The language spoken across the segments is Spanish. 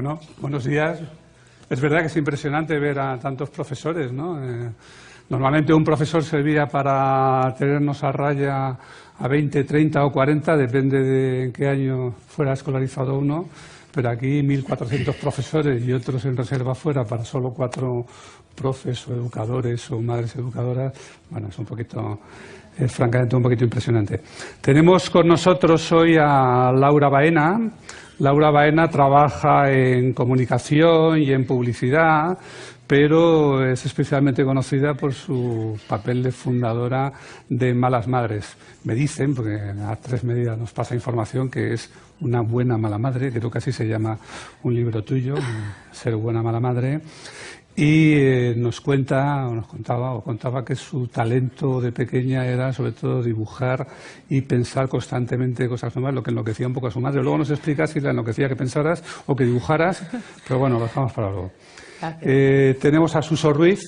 Bueno, buenos días. Es verdad que es impresionante ver a tantos profesores, ¿no? Normalmente un profesor servía para tenernos a raya a 20, 30 o 40, depende de en qué año fuera escolarizado uno, pero aquí 1.400 profesores y otros en reserva fuera para solo 4 profes o educadores o madres educadoras. Bueno, es francamente un poquito impresionante. Tenemos con nosotros hoy a Laura Baena. Laura Baena trabaja en comunicación y en publicidad, pero es especialmente conocida por su papel de fundadora de Malas Madres. Me dicen, porque a 3 medidas nos pasa información, que es una buena mala madre, creo que así se llama un libro tuyo, Ser buena mala madre. Y nos contaba que su talento de pequeña era sobre todo dibujar y pensar constantemente cosas nuevas, lo que enloquecía un poco a su madre. Luego nos explicas si la enloquecía que pensaras o que dibujaras, pero bueno, lo dejamos para luego. Tenemos a Suso Ruiz.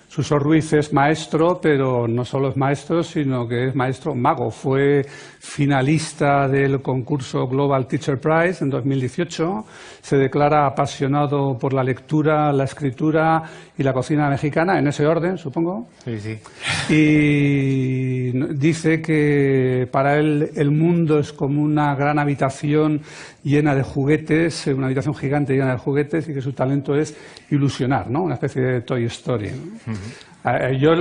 Suso Ruiz es maestro, pero no solo es maestro, sino que es maestro mago. Fue finalista del concurso Global Teacher Prize en 2018. Se declara apasionado por la lectura, la escritura y la cocina mexicana, en ese orden, supongo. Sí, sí. Y dice que para él el mundo es como una gran habitación llena de juguetes, una habitación gigante llena de juguetes, y que su talento es ilusionar, ¿no? Una especie de Toy Story, ¿no? Yo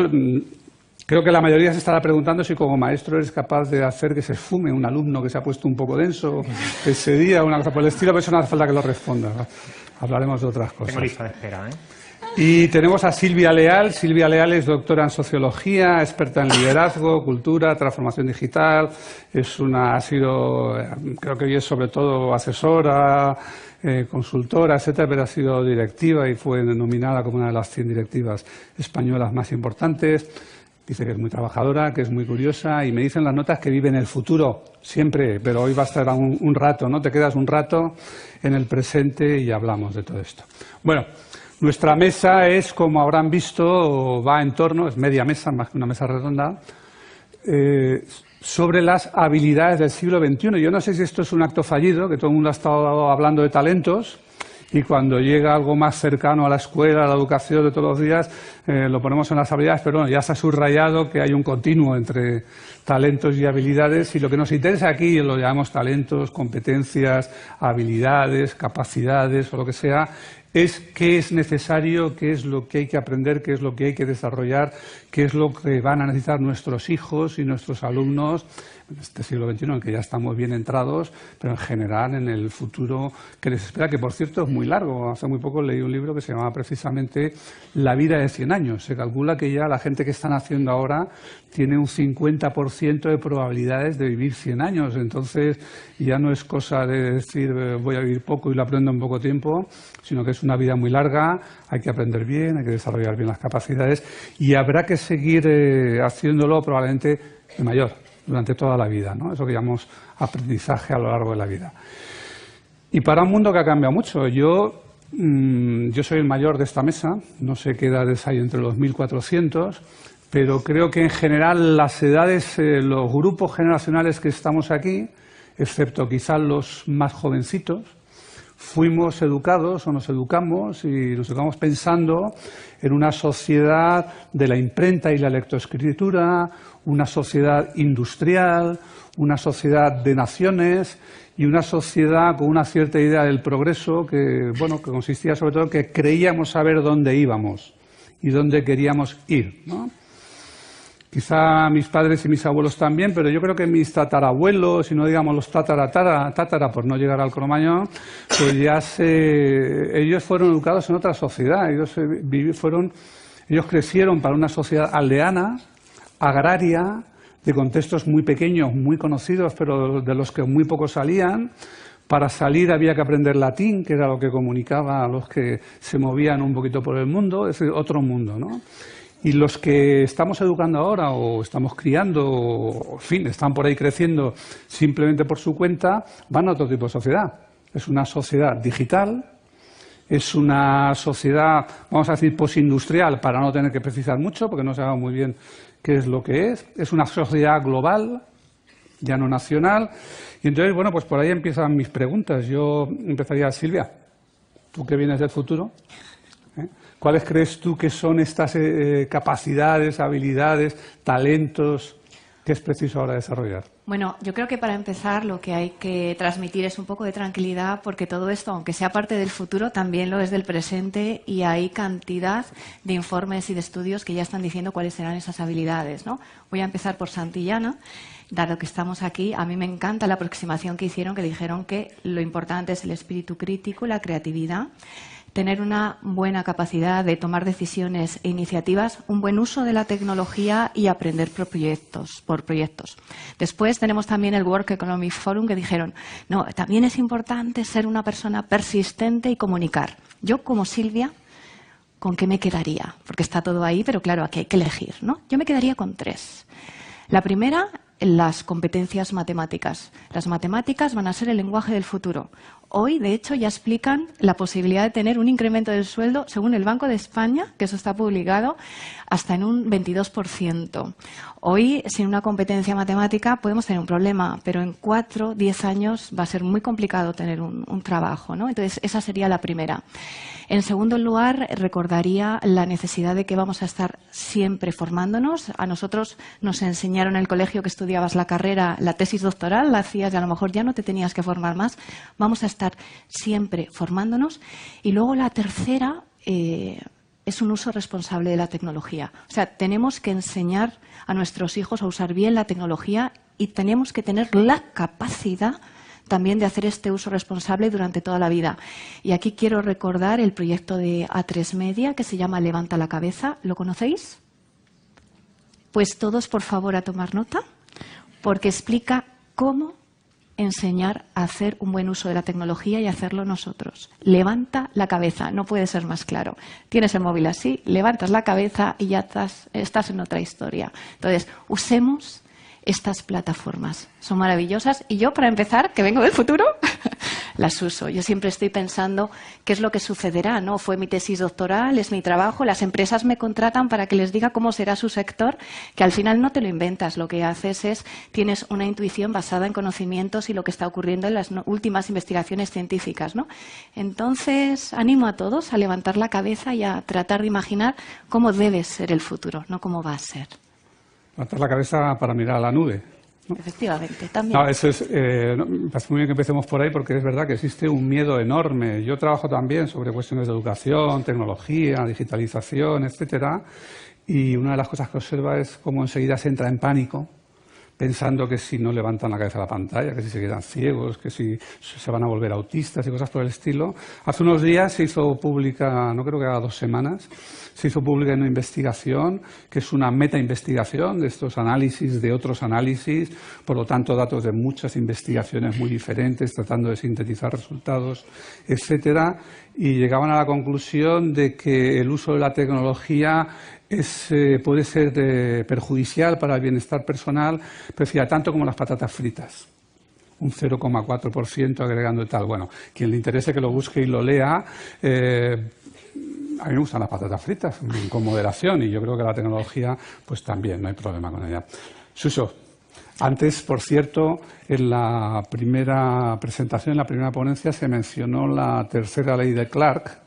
creo que la mayoría se estará preguntando si como maestro eres capaz de hacer que se esfume un alumno que se ha puesto un poco denso ese día, una cosa por el estilo, pero eso no hace falta que lo responda, ¿no? Hablaremos de otras cosas. Tengo lista de espera, ¿eh? Y tenemos a Silvia Leal. Silvia Leal es doctora en sociología, experta en liderazgo, cultura, transformación digital. Creo que hoy es sobre todo asesora, consultora, etcétera, pero ha sido directiva y fue nominada como una de las 100 directivas españolas más importantes. Dice que es muy trabajadora, que es muy curiosa, y me dicen las notas que vive en el futuro, siempre, pero hoy va a estar un rato, ¿no? Te quedas un rato en el presente y hablamos de todo esto. Bueno, nuestra mesa es, como habrán visto, va en torno, es media mesa, más que una mesa redonda, sobre las habilidades del siglo XXI. Yo no sé si esto es un acto fallido, que todo el mundo ha estado hablando de talentos, y cuando llega algo más cercano a la escuela, a la educación de todos los días, lo ponemos en las habilidades, pero bueno, ya se ha subrayado que hay un continuo entre talentos y habilidades, y lo que nos interesa aquí, lo llamamos talentos, competencias, habilidades, capacidades o lo que sea, es qué es necesario, qué es lo que hay que aprender, qué es lo que hay que desarrollar, qué es lo que van a necesitar nuestros hijos y nuestros alumnos en este siglo XXI, en el que ya estamos bien entrados, pero en general en el futuro que les espera, que por cierto es muy largo. Hace muy poco leí un libro que se llamaba precisamente La vida de 100 años. Se calcula que ya la gente que están haciendo ahora tiene un 50% de probabilidades de vivir 100 años. Entonces ya no es cosa de decir voy a vivir poco y lo aprendo en poco tiempo, sino que es una vida muy larga, hay que aprender bien, hay que desarrollar bien las capacidades y habrá que seguir haciéndolo probablemente de mayor, durante toda la vida, ¿no? Eso que llamamos aprendizaje a lo largo de la vida. Y para un mundo que ha cambiado mucho, yo soy el mayor de esta mesa, no sé qué edades hay entre los 1.400, pero creo que en general las edades, los grupos generacionales que estamos aquí, excepto quizás los más jovencitos, fuimos educados o nos educamos pensando en una sociedad de la imprenta y la lectoescritura, una sociedad industrial, una sociedad de naciones y una sociedad con una cierta idea del progreso que consistía sobre todo en que creíamos saber dónde íbamos y dónde queríamos ir, ¿no? Quizá mis padres y mis abuelos también, pero yo creo que mis tatarabuelos, y no digamos los tatara, por no llegar al Cromañón, pues ellos fueron educados en otra sociedad. Ellos crecieron para una sociedad aldeana, agraria, de contextos muy pequeños, muy conocidos, pero de los que muy pocos salían. Para salir había que aprender latín, que era lo que comunicaba a los que se movían un poquito por el mundo, es decir, otro mundo, ¿no? Y los que estamos educando ahora o estamos criando, o en fin, están por ahí creciendo simplemente por su cuenta, van a otro tipo de sociedad. Es una sociedad digital, es una sociedad, vamos a decir, postindustrial, para no tener que precisar mucho, porque no sabemos muy bien qué es lo que es una sociedad global, ya no nacional. Y entonces, bueno, pues por ahí empiezan mis preguntas. Yo empezaría, Silvia. tú que vienes del futuro, ¿cuáles crees tú que son estas capacidades, habilidades, talentos que es preciso ahora desarrollar? Bueno, yo creo que para empezar lo que hay que transmitir es un poco de tranquilidad, porque todo esto, aunque sea parte del futuro, también lo es del presente, y hay cantidad de informes y de estudios que ya están diciendo cuáles serán esas habilidades, ¿no? Voy a empezar por Santillana. Dado que estamos aquí, a mí me encanta la aproximación que hicieron, que dijeron que lo importante es el espíritu crítico, la creatividad, tener una buena capacidad de tomar decisiones e iniciativas, un buen uso de la tecnología y aprender por proyectos. Después tenemos también el World Economic Forum, que dijeron, no, también es importante ser una persona persistente y comunicar. Yo, como Silvia, ¿con qué me quedaría? Porque está todo ahí, pero claro, aquí hay que elegir, ¿no? Yo me quedaría con 3. La primera, las competencias matemáticas. Las matemáticas van a ser el lenguaje del futuro. Hoy, de hecho, ya explican la posibilidad de tener un incremento del sueldo, según el Banco de España, que eso está publicado, hasta en un 22%. Hoy, sin una competencia matemática, podemos tener un problema, pero en 4 o 10 años va a ser muy complicado tener un trabajo, ¿no? Entonces, esa sería la primera. En segundo lugar, recordaría la necesidad de que vamos a estar siempre formándonos. A nosotros nos enseñaron en el colegio que estudiabas la carrera, la tesis doctoral, la hacías y a lo mejor ya no te tenías que formar más. Vamos a estar siempre formándonos. Y luego la tercera es un uso responsable de la tecnología. O sea, tenemos que enseñar a nuestros hijos a usar bien la tecnología y tenemos que tener la capacidad también de hacer este uso responsable durante toda la vida. Y aquí quiero recordar el proyecto de A3 Media, que se llama Levanta la Cabeza. ¿Lo conocéis? Pues todos, por favor, a tomar nota, porque explica cómo enseñar a hacer un buen uso de la tecnología y hacerlo nosotros. Levanta la cabeza, no puede ser más claro. Tienes el móvil así, levantas la cabeza y ya estás en otra historia. Entonces, usemos estas plataformas. Son maravillosas y yo, para empezar, que vengo del futuro, las uso. Yo siempre estoy pensando qué es lo que sucederá, ¿no? Fue mi tesis doctoral, es mi trabajo, las empresas me contratan para que les diga cómo será su sector, que al final no te lo inventas, lo que haces es, tienes una intuición basada en conocimientos y lo que está ocurriendo en las últimas investigaciones científicas, ¿no? Entonces, animo a todos a levantar la cabeza y a tratar de imaginar cómo debe ser el futuro, no cómo va a ser. Levantar la cabeza para mirar a la nube, ¿no? Efectivamente, también. No, eso es, me parece muy bien que empecemos por ahí, porque es verdad que existe un miedo enorme. Yo trabajo también sobre cuestiones de educación, tecnología, digitalización, etcétera, y una de las cosas que observa es cómo enseguida se entra en pánico, pensando que si no levantan la cabeza a la pantalla, que si se quedan ciegos, que si se van a volver autistas y cosas por el estilo. Hace unos días se hizo pública, no creo que haga 2 semanas, se hizo pública una investigación que es una meta-investigación de estos análisis, de otros análisis, por lo tanto datos de muchas investigaciones muy diferentes, tratando de sintetizar resultados, etcétera, y llegaban a la conclusión de que el uso de la tecnología puede ser perjudicial para el bienestar personal, pero decía, tanto como las patatas fritas. Un 0,4% agregando y tal. Bueno, quien le interese que lo busque y lo lea. A mí me gustan las patatas fritas, con moderación, y yo creo que la tecnología, pues también, no hay problema con ella. Suso, antes, por cierto, en la primera presentación, en la primera ponencia, se mencionó la tercera ley de Clark,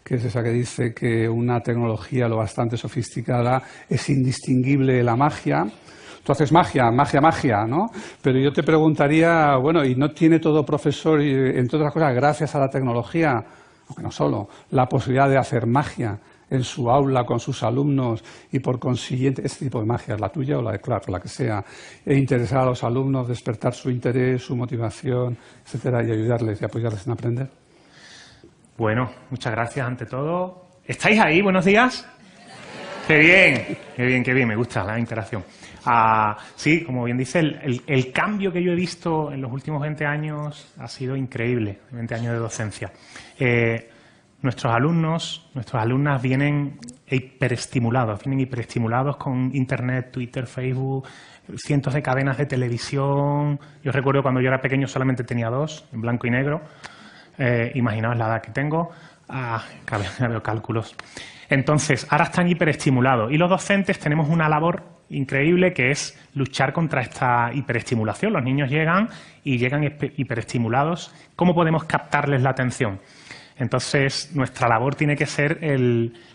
que es esa que dice que una tecnología lo bastante sofisticada es indistinguible de la magia. Tú haces magia, ¿no? Pero yo te preguntaría, bueno, ¿y no tiene todo profesor, entre otras cosas, gracias a la tecnología, aunque no solo, la posibilidad de hacer magia en su aula con sus alumnos y, por consiguiente, este tipo de magia, la tuya o la de Clark, la que sea, e interesar a los alumnos, despertar su interés, su motivación, etcétera, y ayudarles y apoyarles en aprender? Bueno, muchas gracias ante todo. ¿Estáis ahí? Buenos días. Qué bien, qué bien, qué bien. Me gusta la interacción. Sí, como bien dice, el cambio que yo he visto en los últimos 20 años ha sido increíble, 20 años de docencia. Nuestros alumnos, nuestras alumnas vienen hiperestimulados con Internet, Twitter, Facebook, cientos de cadenas de televisión. Yo recuerdo cuando yo era pequeño solamente tenía 2, en blanco y negro. Imaginaos la edad que tengo. Ya veo cálculos. Entonces, ahora están hiperestimulados. Y los docentes tenemos una labor increíble que es luchar contra esta hiperestimulación. Los niños llegan hiperestimulados. ¿Cómo podemos captarles la atención? Entonces, nuestra labor tiene que ser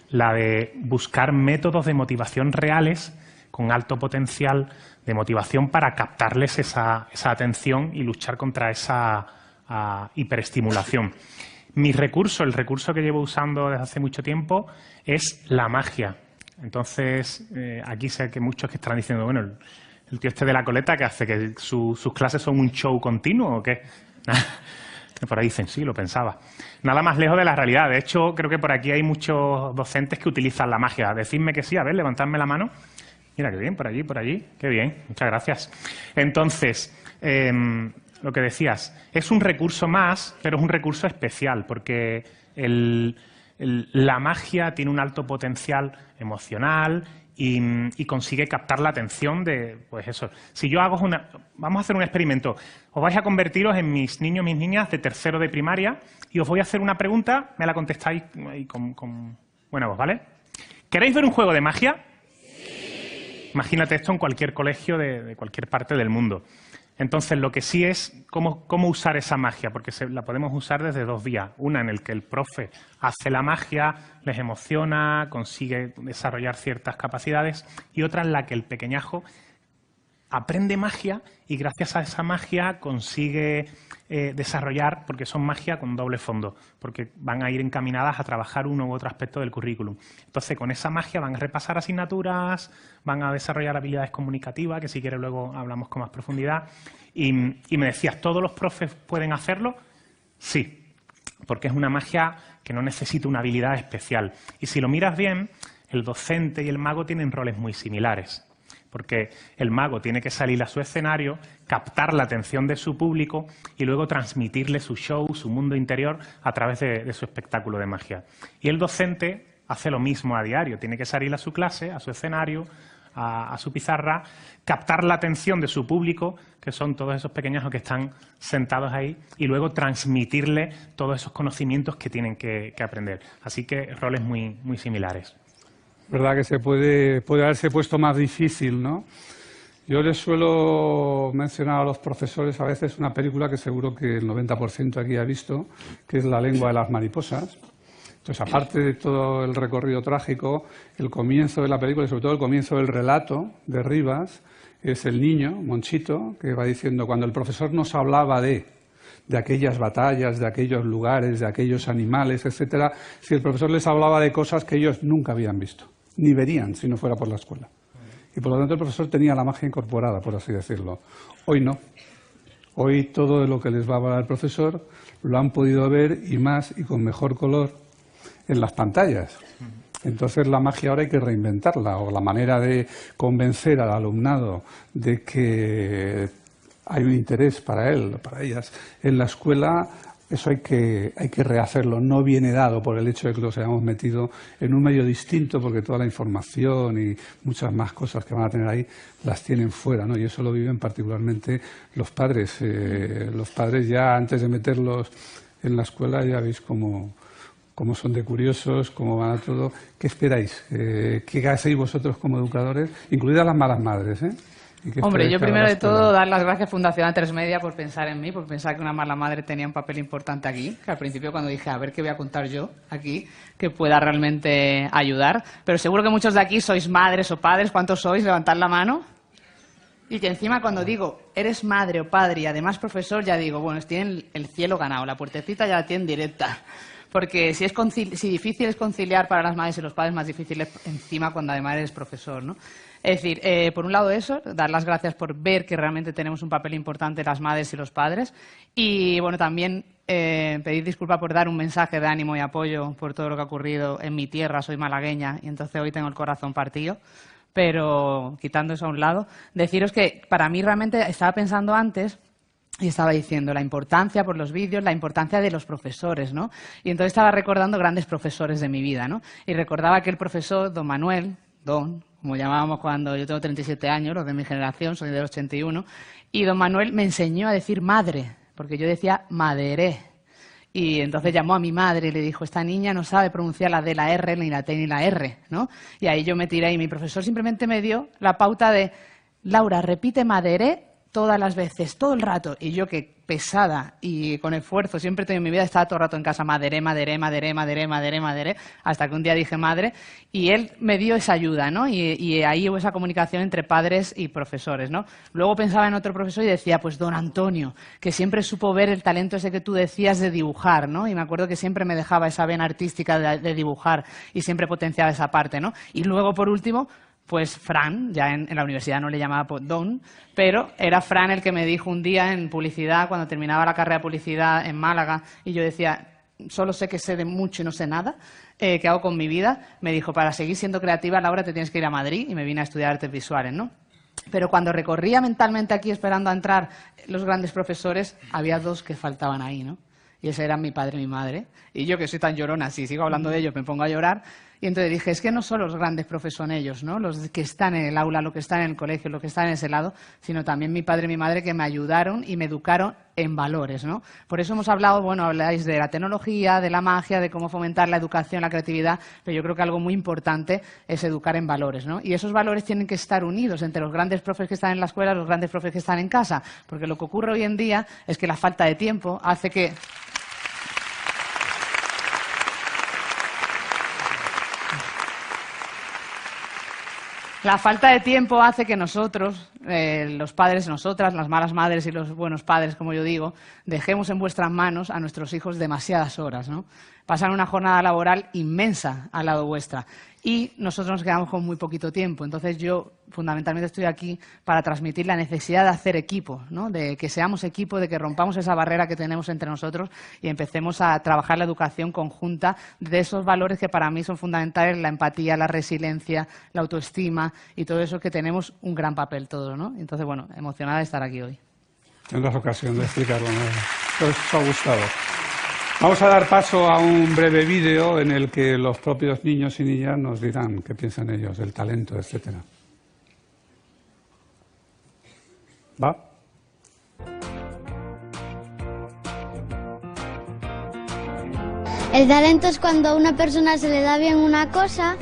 la de buscar métodos de motivación reales con alto potencial de motivación para captarles esa atención y luchar contra esa hiperestimulación. Mi recurso, el recurso que llevo usando desde hace mucho tiempo, es la magia. Entonces, aquí sé que muchos que estarán diciendo, bueno, el tío este de la coleta, ¿qué hace? ¿Que sus clases son un show continuo o qué? Por ahí dicen, sí, lo pensaba. Nada más lejos de la realidad. De hecho, creo que por aquí hay muchos docentes que utilizan la magia. Decidme que sí, a ver, levantadme la mano. Mira, qué bien, por allí, qué bien, muchas gracias. Entonces, lo que decías, es un recurso más, pero es un recurso especial, porque la magia tiene un alto potencial emocional y consigue captar la atención de, pues eso. Si yo hago vamos a hacer un experimento. Os vais a convertiros en mis niños, mis niñas de tercero de primaria y os voy a hacer una pregunta, me la contestáis ahí con buena voz, ¿vale? ¿Queréis ver un juego de magia? Sí. Imagínate esto en cualquier colegio de cualquier parte del mundo. Entonces, lo que sí es cómo usar esa magia, porque la podemos usar desde dos vías. Una en el que el profe hace la magia, les emociona, consigue desarrollar ciertas capacidades, y otra en la que el pequeñajo aprende magia y gracias a esa magia consigue desarrollar, porque son magia con doble fondo, porque van a ir encaminadas a trabajar uno u otro aspecto del currículum. Entonces, con esa magia van a repasar asignaturas, van a desarrollar habilidades comunicativas, que si quieres luego hablamos con más profundidad. Y me decías, ¿todos los profes pueden hacerlo? Sí, porque es una magia que no necesita una habilidad especial. Y si lo miras bien, el docente y el mago tienen roles muy similares. Porque el mago tiene que salir a su escenario, captar la atención de su público y luego transmitirle su show, su mundo interior, a través de su espectáculo de magia. Y el docente hace lo mismo a diario, tiene que salir a su clase, a su escenario, a su pizarra, captar la atención de su público, que son todos esos pequeñajos que están sentados ahí, y luego transmitirle todos esos conocimientos que tienen que aprender. Así que roles muy, muy similares. Verdad que se puede haberse puesto más difícil, ¿no? Yo les suelo mencionar a los profesores a veces una película que seguro que el 90% aquí ha visto, que es La lengua de las mariposas. Entonces, aparte de todo el recorrido trágico, el comienzo de la película y sobre todo el comienzo del relato de Rivas es el niño, Monchito, que va diciendo, cuando el profesor nos hablaba de aquellas batallas, de aquellos lugares, de aquellos animales, etcétera, si el profesor les hablaba de cosas que ellos nunca habían visto, ni verían si no fuera por la escuela. Y por lo tanto el profesor tenía la magia incorporada, por así decirlo. Hoy no. Hoy todo lo que les va a hablar el profesor lo han podido ver y más y con mejor color en las pantallas. Entonces la magia ahora hay que reinventarla, o la manera de convencer al alumnado de que hay un interés para él, para ellas, en la escuela. Eso hay que rehacerlo, no viene dado por el hecho de que los hayamos metido en un medio distinto, porque toda la información y muchas más cosas que van a tener ahí las tienen fuera, ¿no? Y eso lo viven particularmente los padres. Los padres ya antes de meterlos en la escuela ya veis cómo son de curiosos, cómo van a todo. ¿Qué esperáis? ¿Qué hacéis vosotros como educadores? Incluidas las malas madres, ¿eh? Hombre, yo primero de todo dar las gracias a Fundación A3 Media por pensar en mí, por pensar que una mala madre tenía un papel importante aquí, que al principio cuando dije, a ver qué voy a contar yo aquí, que pueda realmente ayudar. Pero seguro que muchos de aquí sois madres o padres. ¿Cuántos sois? Levantad la mano. Y que encima cuando digo, eres madre o padre y además profesor, ya digo, bueno, tienen el cielo ganado, la puertecita ya la tienen directa. Porque si difícil es conciliar para las madres y los padres, más difícil es encima cuando además eres profesor, ¿no? Es decir, por un lado eso, dar las gracias por ver que realmente tenemos un papel importante las madres y los padres. Y bueno, también pedir disculpas por dar un mensaje de ánimo y apoyo por todo lo que ha ocurrido en mi tierra. Soy malagueña y entonces hoy tengo el corazón partido. Pero quitando eso a un lado, deciros que para mí realmente estaba pensando antes y estaba diciendo la importancia por los vídeos, la importancia de los profesores, ¿no? Y entonces estaba recordando grandes profesores de mi vida, ¿no? Y recordaba que el profesor, don Manuel, como llamábamos cuando yo tengo 37 años, los de mi generación, soy del 81, y don Manuel me enseñó a decir madre, porque yo decía maderé. Y entonces llamó a mi madre y le dijo, esta niña no sabe pronunciar la D, la R, ni la T, ni la R, ¿no? Y ahí yo me tiré y mi profesor simplemente me dio la pauta de, Laura, repite maderé todas las veces, todo el rato. Y yo que pesada y con esfuerzo, siempre en mi vida estaba todo el rato en casa, madre, hasta que un día dije madre, y él me dio esa ayuda, ¿no? Y ahí hubo esa comunicación entre padres y profesores, ¿no? Luego pensaba en otro profesor y decía, pues don Antonio, que siempre supo ver el talento ese que tú decías de dibujar, ¿no? Y me acuerdo que siempre me dejaba esa vena artística de dibujar y siempre potenciaba esa parte, ¿no? Y luego, por último, pues Fran, ya en la universidad no le llamaba Don, pero era Fran el que me dijo un día en publicidad, cuando terminaba la carrera de publicidad en Málaga, y yo decía, solo sé que sé de mucho y no sé nada, ¿qué hago con mi vida? Me dijo, para seguir siendo creativa, Laura, te tienes que ir a Madrid, y me vine a estudiar artes visuales, ¿no? Pero cuando recorría mentalmente aquí esperando a entrar los grandes profesores, había dos que faltaban ahí, ¿no? Y ese eran mi padre y mi madre. Y yo, que soy tan llorona, si sigo hablando de ellos me pongo a llorar. Y entonces dije, es que no solo los grandes profes son ellos, ¿no? Los que están en el aula, los que están en el colegio, los que están en ese lado, sino también mi padre y mi madre que me ayudaron y me educaron en valores, ¿no? Por eso hemos hablado, bueno, habláis de la tecnología, de la magia, de cómo fomentar la educación, la creatividad, pero yo creo que algo muy importante es educar en valores, ¿no? Y esos valores tienen que estar unidos entre los grandes profes que están en la escuela y los grandes profes que están en casa, porque lo que ocurre hoy en día es que la falta de tiempo hace que... La falta de tiempo hace que nosotros, los padres, nosotras, las malas madres y los buenos padres, como yo digo, dejemos en vuestras manos a nuestros hijos demasiadas horas, ¿no? Pasan una jornada laboral inmensa al lado vuestra y nosotros nos quedamos con muy poquito tiempo. Entonces yo fundamentalmente estoy aquí para transmitir la necesidad de hacer equipo, ¿no? De que seamos equipo, de que rompamos esa barrera que tenemos entre nosotros y empecemos a trabajar la educación conjunta de esos valores que para mí son fundamentales, la empatía, la resiliencia, la autoestima y todo eso, que tenemos un gran papel todos, ¿no? Entonces, bueno, emocionada de estar aquí hoy. Tendrás ocasión de explicarlo, ¿no? Os ha gustado. Vamos a dar paso a un breve vídeo en el que los propios niños y niñas nos dirán qué piensan ellos del talento, etcétera. ¿Va? El talento es cuando a una persona se le da bien una cosa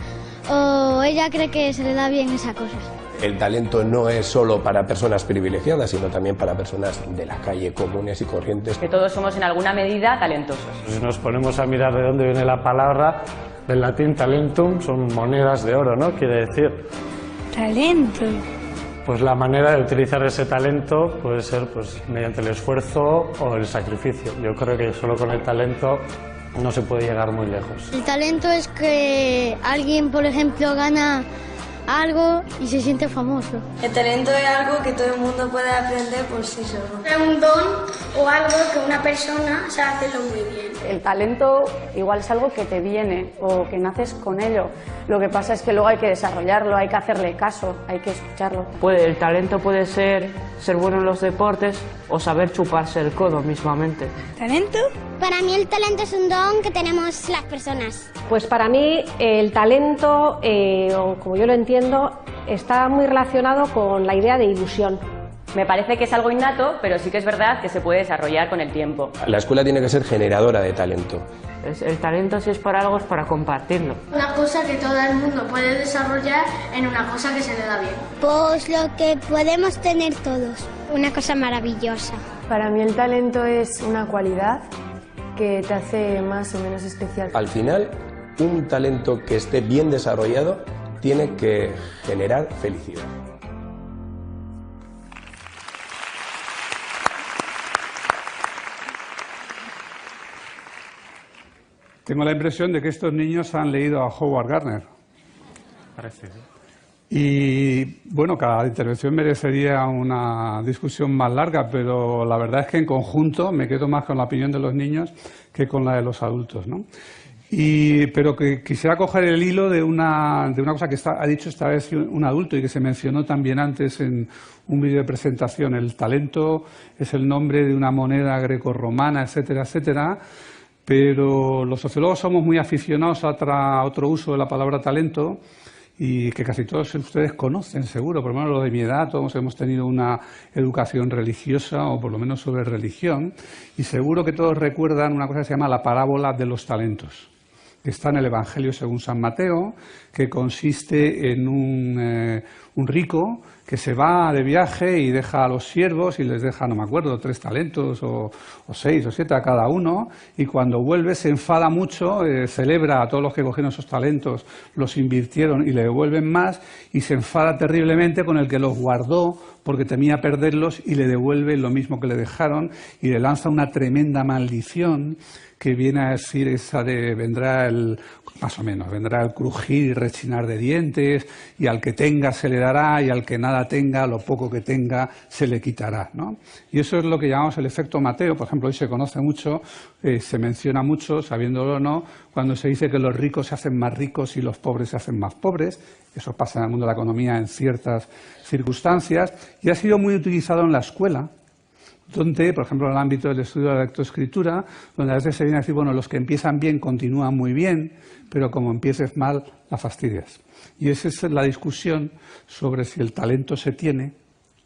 o ella cree que se le da bien esa cosa. El talento no es solo para personas privilegiadas, sino también para personas de la calle, comunes y corrientes. Que todos somos en alguna medida talentosos. Si nos ponemos a mirar de dónde viene la palabra, del latín talentum, son monedas de oro, ¿no? Quiere decir... Talento. Pues la manera de utilizar ese talento puede ser pues mediante el esfuerzo o el sacrificio. Yo creo que solo con el talento no se puede llegar muy lejos. El talento es que alguien, por ejemplo, gana algo y se siente famoso. El talento es algo que todo el mundo puede aprender por sí solo. Es un don o algo que una persona sabe hacerlo muy bien. El talento igual es algo que te viene o que naces con ello. Lo que pasa es que luego hay que desarrollarlo, hay que hacerle caso, hay que escucharlo. El talento puede ser bueno en los deportes o saber chuparse el codo mismamente. ¿Talento? Para mí el talento es un don que tenemos las personas. Pues para mí el talento, como yo lo entiendo, está muy relacionado con la idea de ilusión. Me parece que es algo innato, pero sí que es verdad que se puede desarrollar con el tiempo. La escuela tiene que ser generadora de talento. El talento, si es para algo, es para compartirlo. Una cosa que todo el mundo puede desarrollar en una cosa que se le da bien. Pues lo que podemos tener todos. Una cosa maravillosa. Para mí el talento es una cualidad que te hace más o menos especial. Al final, un talento que esté bien desarrollado tiene que generar felicidad. Tengo la impresión de que estos niños han leído a Howard Gardner. Parece, ¿sí? Y bueno, cada intervención merecería una discusión más larga, pero la verdad es que en conjunto me quedo más con la opinión de los niños que con la de los adultos, ¿no? Pero que quisiera coger el hilo de una cosa que ha dicho esta vez un adulto y que se mencionó también antes en un vídeo de presentación. El talento es el nombre de una moneda grecorromana, etcétera, etcétera. Pero los sociólogos somos muy aficionados a otro uso de la palabra talento y que casi todos ustedes conocen, seguro, por lo menos los de mi edad, todos hemos tenido una educación religiosa o por lo menos sobre religión, y seguro que todos recuerdan una cosa que se llama la parábola de los talentos, que está en el Evangelio según San Mateo, que consiste en un rico que se va de viaje y deja a los siervos y les deja, no me acuerdo, 3 talentos o 6 o 7 a cada uno, y cuando vuelve se enfada mucho, celebra a todos los que cogieron esos talentos, los invirtieron y le devuelven más, y se enfada terriblemente con el que los guardó porque temía perderlos y le devuelve lo mismo que le dejaron y le lanza una tremenda maldición que viene a decir esa de más o menos, vendrá el crujir y rechinar de dientes, y al que tenga se le dará, y al que nada tenga, lo poco que tenga, se le quitará, ¿no? Y eso es lo que llamamos el efecto Mateo. Por ejemplo, hoy se conoce mucho, se menciona mucho, sabiéndolo o no, cuando se dice que los ricos se hacen más ricos y los pobres se hacen más pobres. Eso pasa en el mundo de la economía en ciertas circunstancias, y ha sido muy utilizado en la escuela, donde, por ejemplo, en el ámbito del estudio de la lectoescritura, donde a veces se viene a decir, bueno, los que empiezan bien continúan muy bien, pero como empieces mal, la fastidias. Y esa es la discusión sobre si el talento se tiene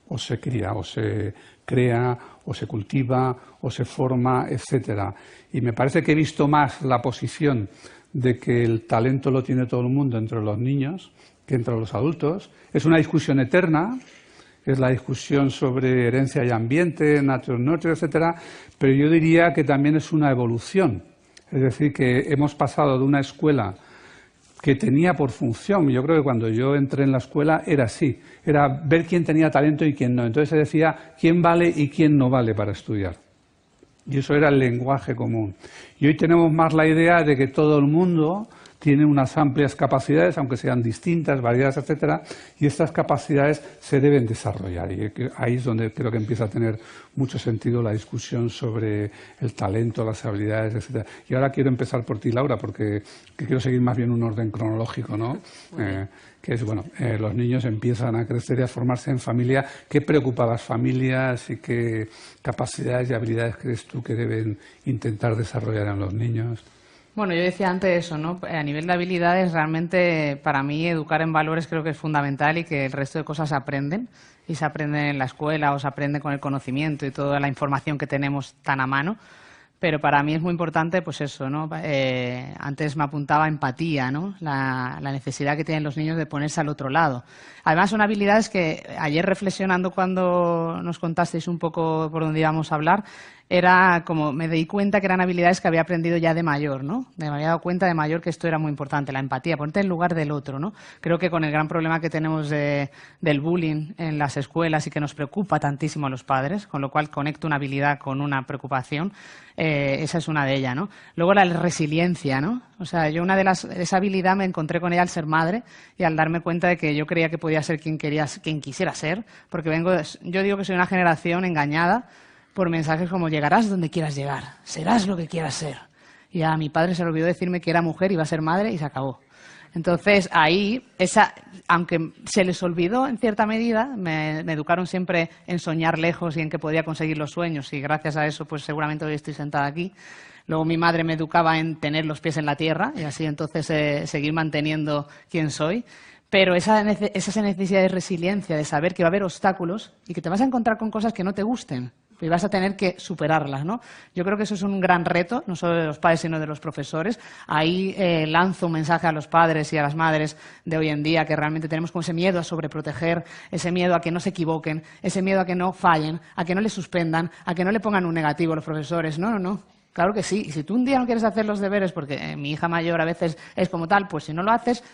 o se cría, o se crea, o se cultiva, o se forma, etcétera. Y me parece que he visto más la posición de que el talento lo tiene todo el mundo entre los niños que entre los adultos. Es una discusión eterna. Es la discusión sobre herencia y ambiente, nature-nurture, etcétera, pero yo diría que también es una evolución. Es decir, que hemos pasado de una escuela que tenía por función, yo creo que cuando yo entré en la escuela era así, era ver quién tenía talento y quién no. Entonces se decía quién vale y quién no vale para estudiar. Y eso era el lenguaje común. Y hoy tenemos más la idea de que todo el mundo tiene unas amplias capacidades, aunque sean distintas, variadas, etcétera, y estas capacidades se deben desarrollar. Y ahí es donde creo que empieza a tener mucho sentido la discusión sobre el talento, las habilidades, etcétera. Y ahora quiero empezar por ti, Laura, porque quiero seguir más bien un orden cronológico, ¿no? Que es, bueno, los niños empiezan a crecer y a formarse en familia. ¿Qué preocupa a las familias y qué capacidades y habilidades crees tú que deben intentar desarrollar en los niños? Bueno, yo decía antes eso, ¿no? A nivel de habilidades, realmente para mí educar en valores creo que es fundamental y que el resto de cosas se aprenden. Y se aprenden en la escuela o se aprende con el conocimiento y toda la información que tenemos tan a mano. Pero para mí es muy importante, pues eso, ¿no? Antes me apuntaba empatía, ¿no? La necesidad que tienen los niños de ponerse al otro lado. Además, son habilidades que ayer reflexionando cuando nos contasteis un poco por dónde íbamos a hablar, era como me di cuenta que eran habilidades que había aprendido ya de mayor, ¿no? Me había dado cuenta de mayor que esto era muy importante, la empatía, ponerte en lugar del otro, ¿no? Creo que con el gran problema que tenemos del bullying en las escuelas y que nos preocupa tantísimo a los padres, con lo cual conecto una habilidad con una preocupación, esa es una de ellas, ¿no? Luego la resiliencia, ¿no? O sea, yo esa habilidad me encontré con ella al ser madre y al darme cuenta de que yo creía que podía ser quien quisiera ser, porque yo digo que soy una generación engañada por mensajes como llegarás donde quieras llegar, serás lo que quieras ser. Y a mi padre se le olvidó decirme que era mujer, iba a ser madre y se acabó. Entonces ahí, aunque se les olvidó en cierta medida, me educaron siempre en soñar lejos y en que podía conseguir los sueños y gracias a eso pues seguramente hoy estoy sentada aquí. Luego mi madre me educaba en tener los pies en la tierra y así entonces seguir manteniendo quién soy. Pero esa necesidad de resiliencia, de saber que va a haber obstáculos y que te vas a encontrar con cosas que no te gusten y vas a tener que superarlas, ¿no? Yo creo que eso es un gran reto, no solo de los padres, sino de los profesores. Ahí lanzo un mensaje a los padres y a las madres de hoy en día que realmente tenemos como ese miedo a sobreproteger, ese miedo a que no se equivoquen, ese miedo a que no fallen, a que no les suspendan, a que no le pongan un negativo a los profesores. No. Claro que sí. Y si tú un día no quieres hacer los deberes, porque mi hija mayor a veces es como tal, pues si no lo haces,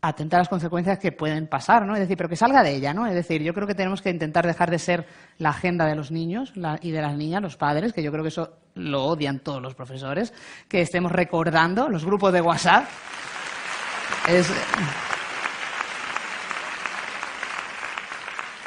atenta a las consecuencias que pueden pasar, ¿no? Es decir, pero que salga de ella, ¿no? Es decir, yo creo que tenemos que intentar dejar de ser la agenda de los niños y de las niñas, los padres, que yo creo que eso lo odian todos los profesores, que estemos recordando los grupos de WhatsApp.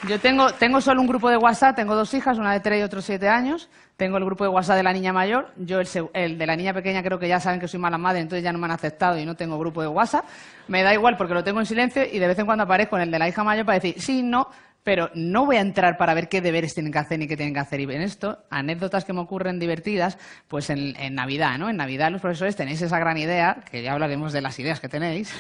Yo tengo solo un grupo de WhatsApp, tengo 2 hijas, una de 3 y otros 7 años. Tengo el grupo de WhatsApp de la niña mayor. Yo el de la niña pequeña creo que ya saben que soy mala madre, entonces ya no me han aceptado y no tengo grupo de WhatsApp. Me da igual porque lo tengo en silencio y de vez en cuando aparezco en el de la hija mayor para decir sí, no, pero no voy a entrar para ver qué deberes tienen que hacer ni qué tienen que hacer. Y en esto, anécdotas que me ocurren divertidas, pues en Navidad, ¿no? En Navidad los profesores tenéis esa gran idea, que ya hablaremos de las ideas que tenéis,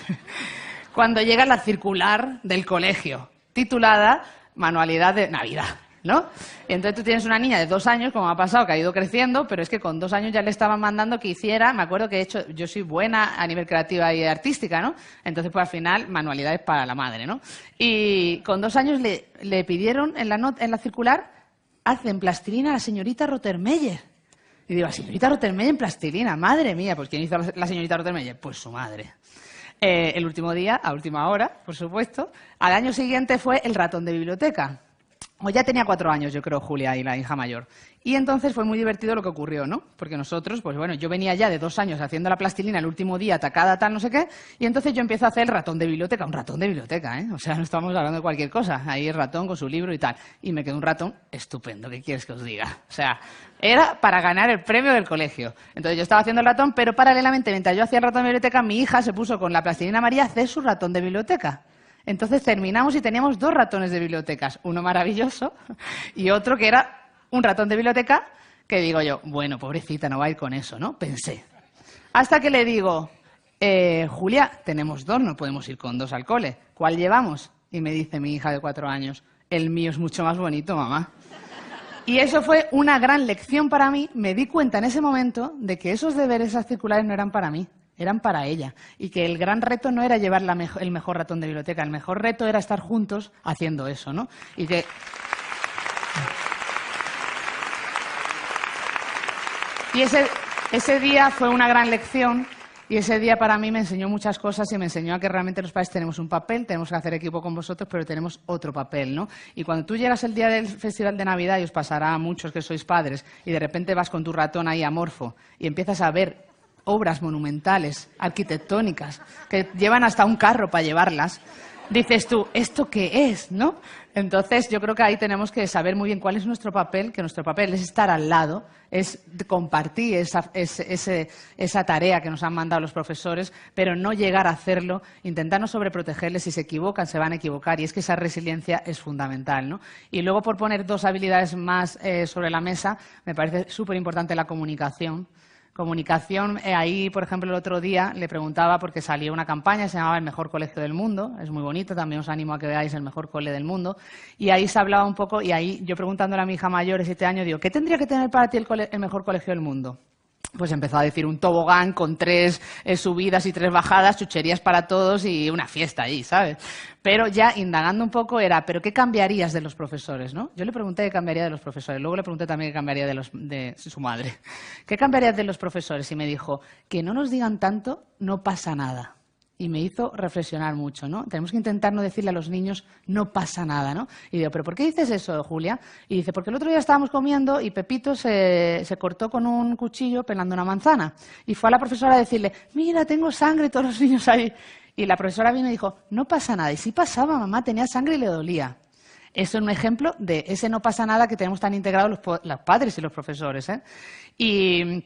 cuando llega la circular del colegio, titulada Manualidad de Navidad. ¿no? Y entonces tú tienes una niña de 2 años, como ha pasado, que ha ido creciendo, pero es que con 2 años ya le estaban mandando que hiciera, me acuerdo que de hecho yo soy buena a nivel creativa y artística, ¿no? Entonces, pues al final, manualidades para la madre, ¿no? Y con 2 años le pidieron en la circular, hacen plastilina a la señorita Rottermeier. Y digo, la señorita Rottermeier en plastilina, madre mía, pues ¿quién hizo la señorita Rottermeier? Pues su madre. El último día, a última hora, por supuesto. Al año siguiente fue el ratón de biblioteca. O ya tenía 4 años, yo creo, Julia, y la hija mayor. Y entonces fue muy divertido lo que ocurrió, ¿no? Porque nosotros, pues bueno, yo venía ya de 2 años haciendo la plastilina el último día, atacada, tal, no sé qué, y entonces yo empiezo a hacer el ratón de biblioteca. Un ratón de biblioteca, ¿eh? O sea, no estamos hablando de cualquier cosa. Ahí el ratón con su libro y tal. Y me quedó un ratón estupendo, ¿qué quieres que os diga? O sea, era para ganar el premio del colegio. Entonces yo estaba haciendo el ratón, pero paralelamente, mientras yo hacía el ratón de biblioteca, mi hija se puso con la plastilina María a hacer su ratón de biblioteca. Entonces terminamos y teníamos 2 ratones de bibliotecas, uno maravilloso y otro que era un ratón de biblioteca que digo yo, bueno, pobrecita, no va a ir con eso, ¿no? Pensé. Hasta que le digo, Julia, tenemos 2, no podemos ir con 2 al cole. ¿Cuál llevamos? Y me dice mi hija de 4 años, el mío es mucho más bonito, mamá. Y eso fue una gran lección para mí. Me di cuenta en ese momento de que esos deberes, esas circulares no eran para mí. Eran para ella. Y que el gran reto no era llevar el mejor ratón de biblioteca, el mejor reto era estar juntos haciendo eso, ¿no? Y que... Y ese día fue una gran lección y ese día para mí me enseñó muchas cosas y me enseñó a que realmente los padres tenemos un papel, tenemos que hacer equipo con vosotros, pero tenemos otro papel, ¿no? Y cuando tú llegas el día del Festival de Navidad, y os pasará a muchos que sois padres, y de repente vas con tu ratón ahí amorfo y empiezas a ver obras monumentales, arquitectónicas, que llevan hasta un carro para llevarlas, dices tú, ¿esto qué es, no? Entonces yo creo que ahí tenemos que saber muy bien cuál es nuestro papel, que nuestro papel es estar al lado, es compartir esa tarea que nos han mandado los profesores, pero no llegar a hacerlo, intentar no sobreprotegerles, si se equivocan se van a equivocar, y es que esa resiliencia es fundamental, ¿no? Y luego, por poner 2 habilidades más sobre la mesa, me parece súper importante la comunicación. Comunicación, ahí, por ejemplo, el otro día le preguntaba, porque salió una campaña, se llamaba El Mejor Colegio del Mundo, es muy bonito, también os animo a que veáis El Mejor Cole del Mundo, y ahí se hablaba un poco, y ahí yo preguntándole a mi hija mayor de 7 años, digo, ¿qué tendría que tener para ti el mejor colegio del mundo? Pues empezó a decir un tobogán con 3 subidas y 3 bajadas, chucherías para todos y una fiesta ahí, ¿sabes? Pero ya indagando un poco era, ¿pero qué cambiarías de los profesores, no? Yo le pregunté qué cambiaría de los profesores, luego le pregunté también qué cambiaría de su madre. ¿Qué cambiarías de los profesores? Y me dijo, que no nos digan tanto, no pasa nada. Y me hizo reflexionar mucho, ¿no? Tenemos que intentar no decirle a los niños, no pasa nada, ¿no? Y digo, ¿pero por qué dices eso, Julia? Y dice, porque el otro día estábamos comiendo y Pepito se cortó con un cuchillo pelando una manzana. Y fue a la profesora a decirle, mira, tengo sangre, todos los niños ahí. Y la profesora vino y dijo, no pasa nada. Y sí pasaba, mamá, tenía sangre y le dolía. Eso es un ejemplo de ese no pasa nada que tenemos tan integrados los padres y los profesores, ¿eh? Y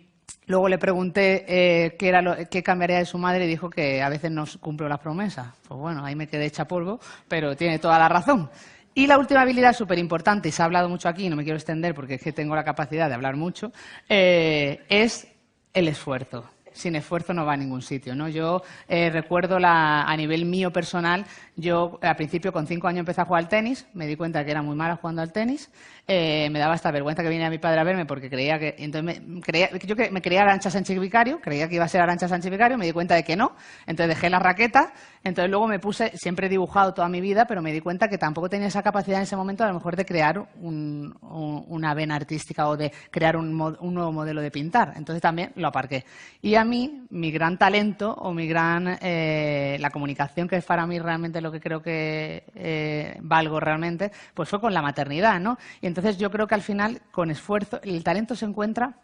luego le pregunté qué cambiaría de su madre y dijo que a veces no cumplo las promesas. Pues bueno, ahí me quedé hecha polvo, pero tiene toda la razón. Y la última habilidad súper importante, y se ha hablado mucho aquí, no me quiero extender porque es que tengo la capacidad de hablar mucho, es el esfuerzo. Sin esfuerzo no va a ningún sitio, ¿no? Yo recuerdo a nivel mío personal, yo al principio con 5 años empecé a jugar al tenis, me di cuenta que era muy mala jugando al tenis, me daba hasta vergüenza que viniera mi padre a verme porque creía que... Entonces me creía Arantxa Sánchez Vicario, creía que iba a ser Arantxa Sánchez Vicario, me di cuenta de que no, entonces dejé la raqueta, entonces luego me puse, siempre he dibujado toda mi vida, pero me di cuenta que tampoco tenía esa capacidad en ese momento a lo mejor de crear una vena artística o de crear un nuevo modelo de pintar, entonces también lo aparqué. Y a mí, mi gran talento o la comunicación, que es para mí realmente lo que creo que valgo realmente, pues fue con la maternidad, ¿no? Y entonces yo creo que al final, con esfuerzo, el talento se encuentra,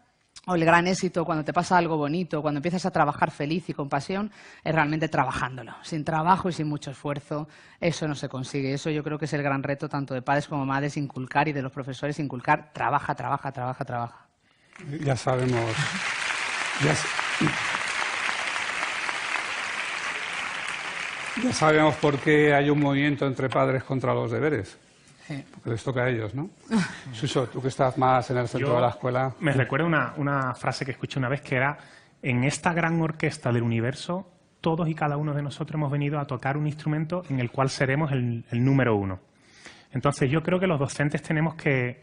o el gran éxito, cuando te pasa algo bonito, cuando empiezas a trabajar feliz y con pasión, es realmente trabajándolo. Sin trabajo y sin mucho esfuerzo, eso no se consigue. Eso yo creo que es el gran reto tanto de padres como madres, inculcar, y de los profesores, inculcar, trabaja, trabaja, trabaja, trabaja. Ya sabemos... Ya sabemos por qué hay un movimiento entre padres contra los deberes. Sí. Porque les toca a ellos, ¿no? Suso, tú que estás más en el centro de la escuela... Me recuerda una frase que escuché una vez que era: en esta gran orquesta del universo, todos y cada uno de nosotros hemos venido a tocar un instrumento en el cual seremos el número 1. Entonces, yo creo que los docentes tenemos que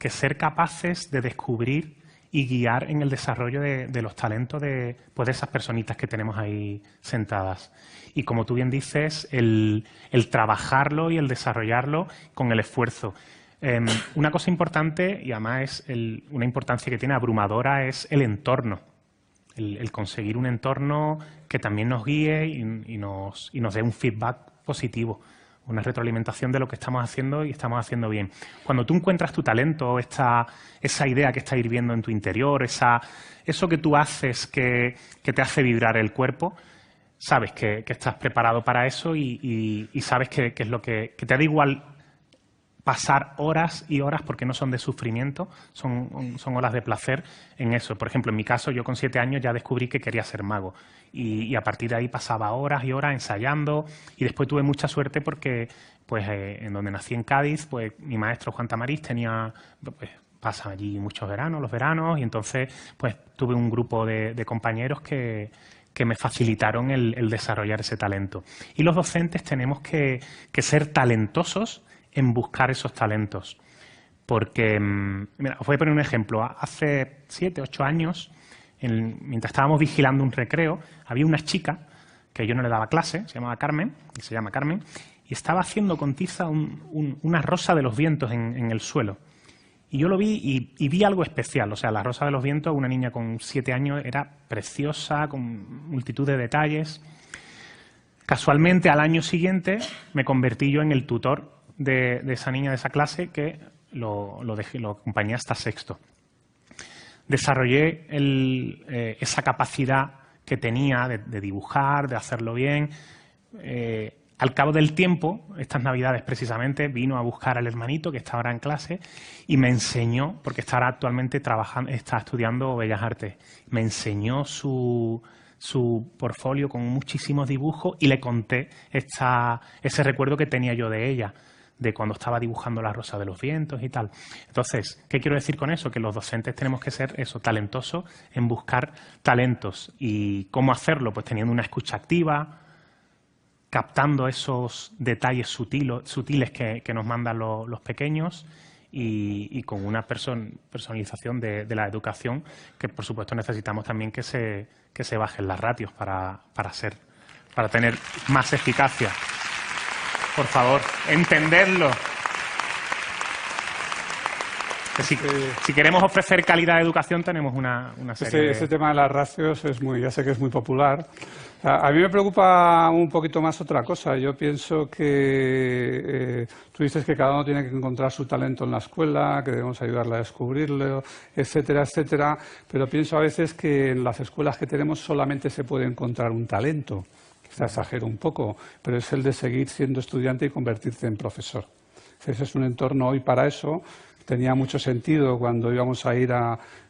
ser capaces de descubrir y guiar en el desarrollo de los talentos de esas personitas que tenemos ahí sentadas. Y como tú bien dices, el trabajarlo y el desarrollarlo con el esfuerzo. Una cosa importante, y además es una importancia que tiene abrumadora, es el entorno. El conseguir un entorno que también nos guíe y nos dé un feedback positivo, una retroalimentación de lo que estamos haciendo y estamos haciendo bien. Cuando tú encuentras tu talento, esa idea que está hirviendo en tu interior, eso que tú haces que te hace vibrar el cuerpo, sabes que estás preparado para eso y sabes que es lo que te da igual pasar horas y horas, porque no son de sufrimiento, son horas de placer en eso. Por ejemplo, en mi caso, yo con 7 años ya descubrí que quería ser mago y a partir de ahí pasaba horas y horas ensayando y después tuve mucha suerte porque pues en donde nací en Cádiz, pues mi maestro Juan Tamariz pasa allí muchos veranos, los veranos, y entonces pues tuve un grupo de compañeros que me facilitaron el desarrollar ese talento. Y los docentes tenemos que ser talentosos en buscar esos talentos. Porque, mira, os voy a poner un ejemplo. Hace 7, 8 años, mientras estábamos vigilando un recreo, había una chica que yo no le daba clase, se llama Carmen, y estaba haciendo con tiza una rosa de los vientos en el suelo. Y yo lo vi y vi algo especial. O sea, la rosa de los vientos, una niña con 7 años, era preciosa, con multitud de detalles. Casualmente, al año siguiente, me convertí yo en el tutor de esa niña de esa clase, que lo acompañé hasta 6º. Desarrollé esa capacidad que tenía de dibujar, de hacerlo bien. Al cabo del tiempo, estas Navidades precisamente, vino a buscar al hermanito que está ahora en clase y me enseñó, porque está actualmente está estudiando Bellas Artes, me enseñó su portfolio con muchísimos dibujos y le conté ese recuerdo que tenía yo de ella, de cuando estaba dibujando la rosa de los vientos y tal. Entonces, ¿qué quiero decir con eso? Que los docentes tenemos que ser talentosos en buscar talentos. ¿Y cómo hacerlo? Pues teniendo una escucha activa, captando esos detalles sutiles que nos mandan los pequeños y con una personalización de la educación, que por supuesto necesitamos también que se bajen las ratios para tener más eficacia. Por favor, entenderlo. Si queremos ofrecer calidad de educación, tenemos una serie Ese tema de las ratios ya sé que es muy popular. A mí me preocupa un poquito más otra cosa. Yo pienso que tú dices que cada uno tiene que encontrar su talento en la escuela, que debemos ayudarle a descubrirlo, etcétera, etcétera. Pero pienso a veces que en las escuelas que tenemos solamente se puede encontrar un talento. Quizá exagero un poco, pero es el de seguir siendo estudiante y convertirte en profesor. Ese es un entorno hoy para eso. Tenía mucho sentido cuando íbamos a ir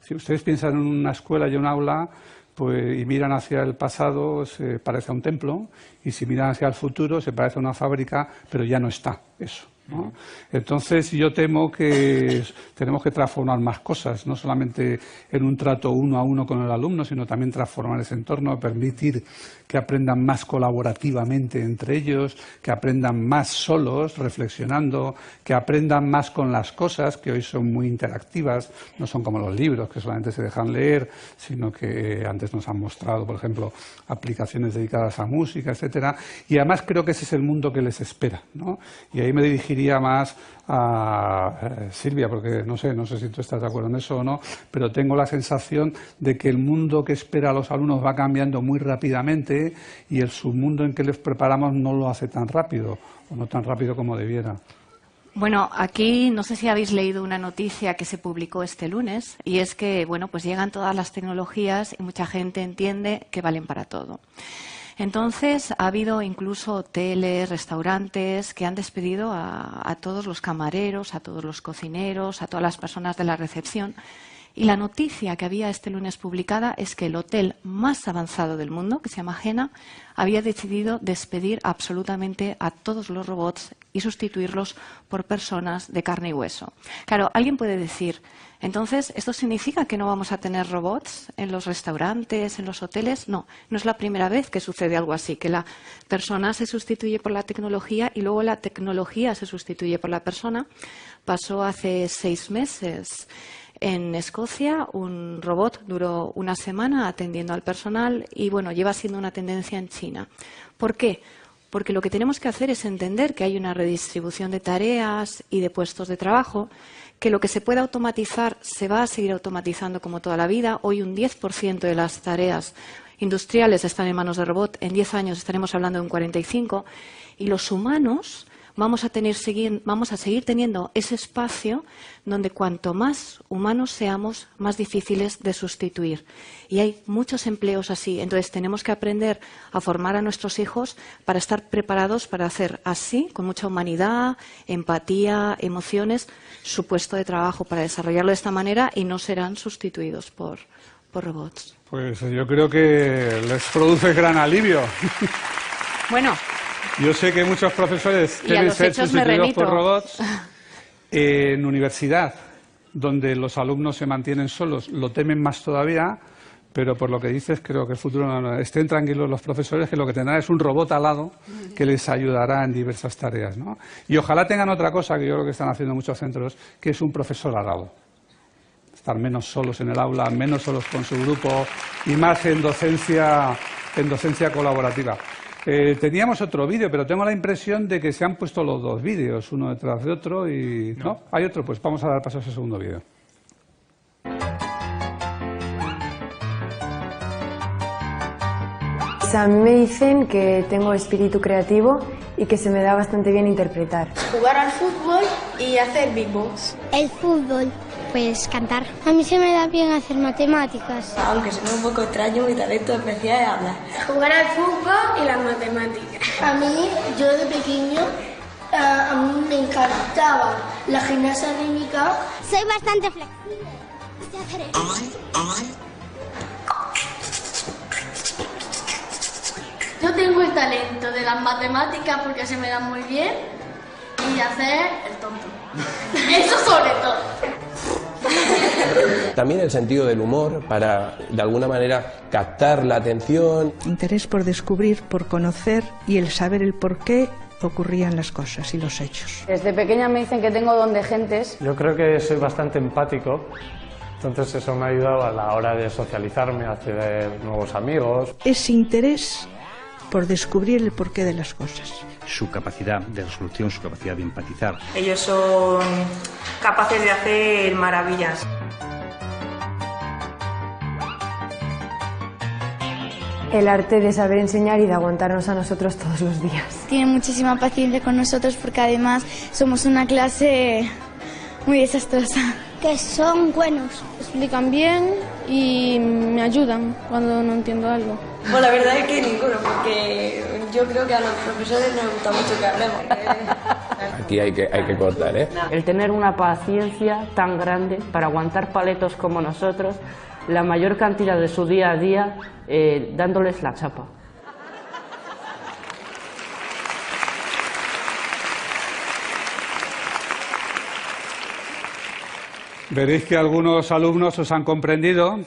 Si ustedes piensan en una escuela y un aula, pues, y miran hacia el pasado, se parece a un templo, y si miran hacia el futuro, se parece a una fábrica, pero ya no está eso, ¿no? Entonces, yo temo que tenemos que transformar más cosas, no solamente en un trato 1 a 1 con el alumno, sino también transformar ese entorno, permitir que aprendan más colaborativamente entre ellos, que aprendan más solos, reflexionando, que aprendan más con las cosas, que hoy son muy interactivas, no son como los libros, que solamente se dejan leer, sino que antes nos han mostrado, por ejemplo, aplicaciones dedicadas a música, etcétera. Y además creo que ese es el mundo que les espera, ¿no? Y ahí me dirigiría más a Silvia, porque no sé si tú estás de acuerdo en eso o no, pero tengo la sensación de que el mundo que espera a los alumnos va cambiando muy rápidamente y el submundo en que les preparamos no lo hace tan rápido, o no tan rápido como debiera. Bueno, aquí no sé si habéis leído una noticia que se publicó este lunes, y es que, bueno, pues llegan todas las tecnologías y mucha gente entiende que valen para todo. Entonces, ha habido incluso hoteles, restaurantes que han despedido a todos los camareros, a todos los cocineros, a todas las personas de la recepción, Y la noticia que había este lunes publicada es que el hotel más avanzado del mundo, que se llama Jena, había decidido despedir absolutamente a todos los robots y sustituirlos por personas de carne y hueso. Claro, alguien puede decir, entonces, ¿esto significa que no vamos a tener robots en los restaurantes, en los hoteles? No, no es la primera vez que sucede algo así, que la persona se sustituye por la tecnología y luego la tecnología se sustituye por la persona. Pasó hace 6 meses. En Escocia, un robot duró una semana atendiendo al personal y, bueno, lleva siendo una tendencia en China. ¿Por qué? Porque lo que tenemos que hacer es entender que hay una redistribución de tareas y de puestos de trabajo, que lo que se puede automatizar se va a seguir automatizando como toda la vida. Hoy un 10% de las tareas industriales están en manos de robot. En 10 años estaremos hablando de un 45%. Y los humanos vamos a seguir teniendo ese espacio donde cuanto más humanos seamos, más difíciles de sustituir. Y hay muchos empleos así. Entonces tenemos que aprender a formar a nuestros hijos para estar preparados para hacer así, con mucha humanidad, empatía, emociones, su puesto de trabajo, para desarrollarlo de esta manera y no serán sustituidos por robots. Pues yo creo que les produce gran alivio. Bueno. Yo sé que muchos profesores quieren ser sustituidos por robots. En universidad, donde los alumnos se mantienen solos, lo temen más todavía, pero por lo que dices, creo que el futuro no. Estén tranquilos los profesores, que lo que tendrán es un robot al lado que les ayudará en diversas tareas, ¿no? Y ojalá tengan otra cosa, que yo creo que están haciendo muchos centros, que es un profesor al lado. Estar menos solos en el aula, menos solos con su grupo y más en docencia colaborativa. Teníamos otro vídeo, pero tengo la impresión de que se han puesto los 2 vídeos, uno detrás de otro y... ¿No? ¿Hay otro? Pues vamos a dar paso a ese segundo vídeo. A mí me dicen que tengo espíritu creativo y que se me da bastante bien interpretar. Jugar al fútbol y hacer beatbox. El fútbol, pues cantar. A mí se me da bien hacer matemáticas. Aunque suene un poco extraño, mi talento especial es hablar. Jugar al fútbol y las matemáticas. A mí, yo de pequeño, a mí me encantaba la gimnasia rítmica. Soy bastante flexible. Sé hacer eso. Yo tengo el talento de las matemáticas porque se me dan muy bien y hacer el tonto. Eso sobre todo. También el sentido del humor para, de alguna manera, captar la atención. Interés por descubrir, por conocer y el saber el por qué ocurrían las cosas y los hechos. Desde pequeña me dicen que tengo don de gentes. Yo creo que soy bastante empático. Entonces eso me ha ayudado a la hora de socializarme, hacer nuevos amigos. Ese interés por descubrir el porqué de las cosas. Su capacidad de resolución, su capacidad de empatizar. Ellos son capaces de hacer maravillas. El arte de saber enseñar y de aguantarnos a nosotros todos los días. Tienen muchísima paciencia con nosotros porque además somos una clase muy desastrosa. Que son buenos. Explican bien y me ayudan cuando no entiendo algo. Pues la verdad es que ninguno, porque yo creo que a los profesores nos gusta mucho que hablemos. Aquí hay que cortar, ¿eh? El tener una paciencia tan grande para aguantar paletos como nosotros, la mayor cantidad de su día a día, dándoles la chapa. Veréis que algunos alumnos os han comprendido,